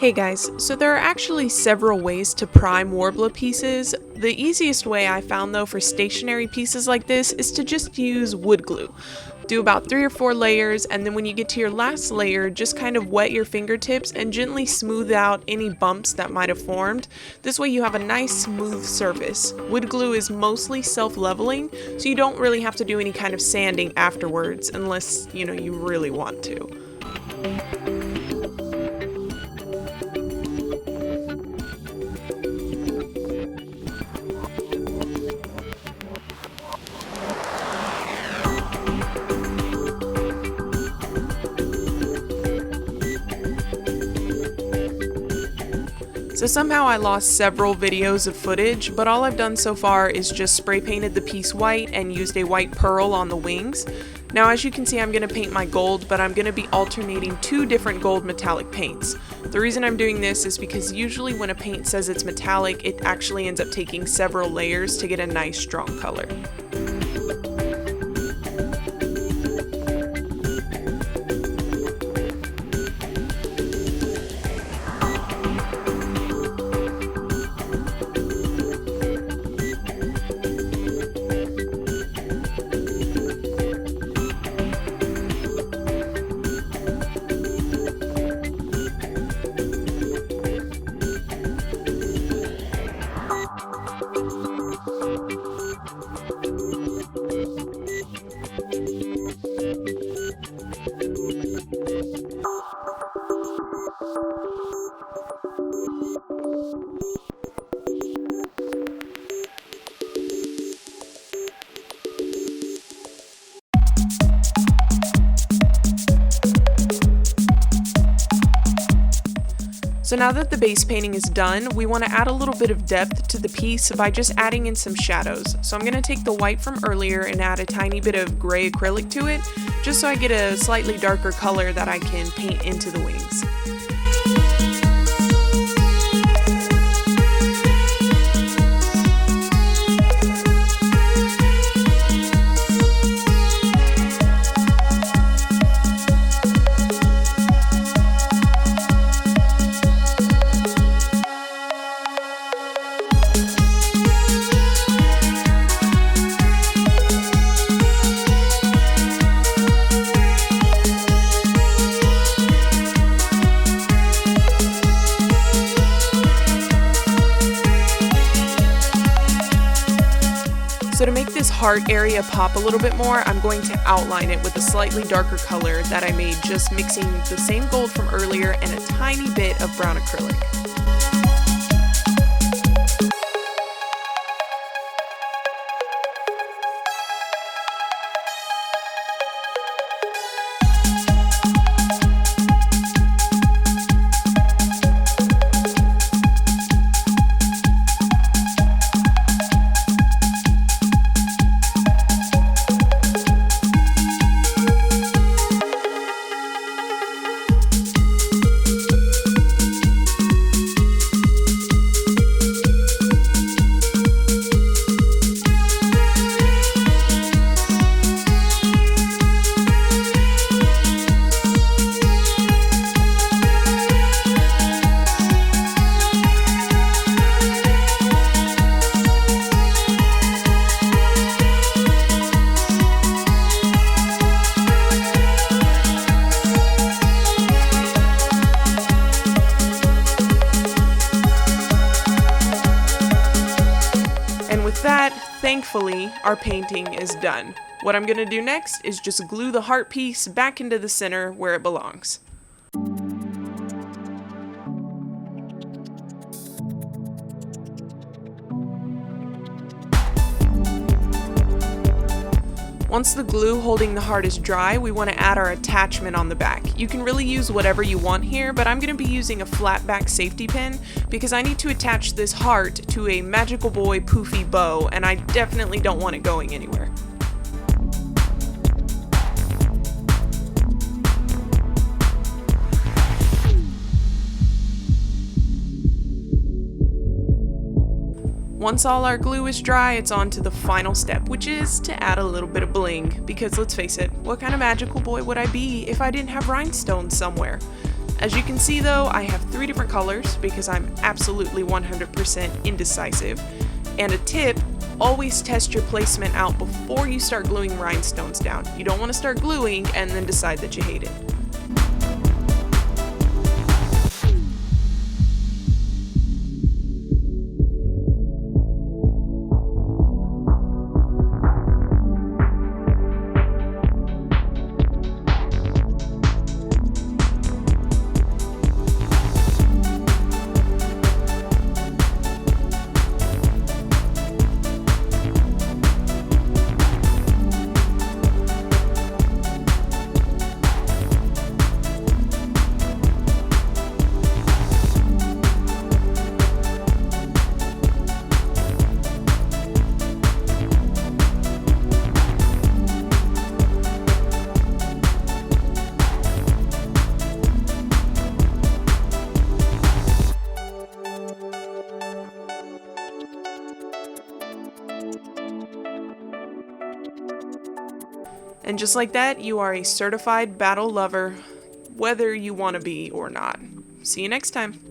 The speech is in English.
Hey guys, so there are actually several ways to prime worbla pieces. The easiest way I found though for stationary pieces like this is to just use wood glue. Do about 3 or 4 layers, and then when you get to your last layer, just kind of wet your fingertips and gently smooth out any bumps that might have formed. This way you have a nice smooth surface. Wood glue is mostly self-leveling, so you don't really have to do any kind of sanding afterwards unless, you really want to. So somehow I lost several videos of footage, but all I've done so far is just spray painted the piece white and used a white pearl on the wings. Now as you can see, I'm going to paint my gold, but I'm going to be alternating 2 different gold metallic paints. The reason I'm doing this is because usually when a paint says it's metallic, it actually ends up taking several layers to get a nice strong color. So now that the base painting is done, we want to add a little bit of depth to the piece by just adding in some shadows. So I'm going to take the white from earlier and add a tiny bit of gray acrylic to it, just so I get a slightly darker color that I can paint into the wings. So to make this heart area pop a little bit more, I'm going to outline it with a slightly darker color that I made just mixing the same gold from earlier and a tiny bit of brown acrylic. Thankfully, our painting is done. What I'm going to do next is just glue the heart piece back into the center where it belongs. Once the glue holding the heart is dry, we want to add our attachment on the back. You can really use whatever you want here, but I'm going to be using a flat back safety pin because I need to attach this heart to a Magical Boy poofy bow, and I definitely don't want it going anywhere. Once all our glue is dry, it's on to the final step, which is to add a little bit of bling, because let's face it, what kind of magical boy would I be if I didn't have rhinestones somewhere? As you can see though, I have 3 different colors because I'm absolutely 100% indecisive. And a tip, always test your placement out before you start gluing rhinestones down. You don't want to start gluing and then decide that you hate it. And just like that, you are a certified battle lover, whether you want to be or not. See you next time.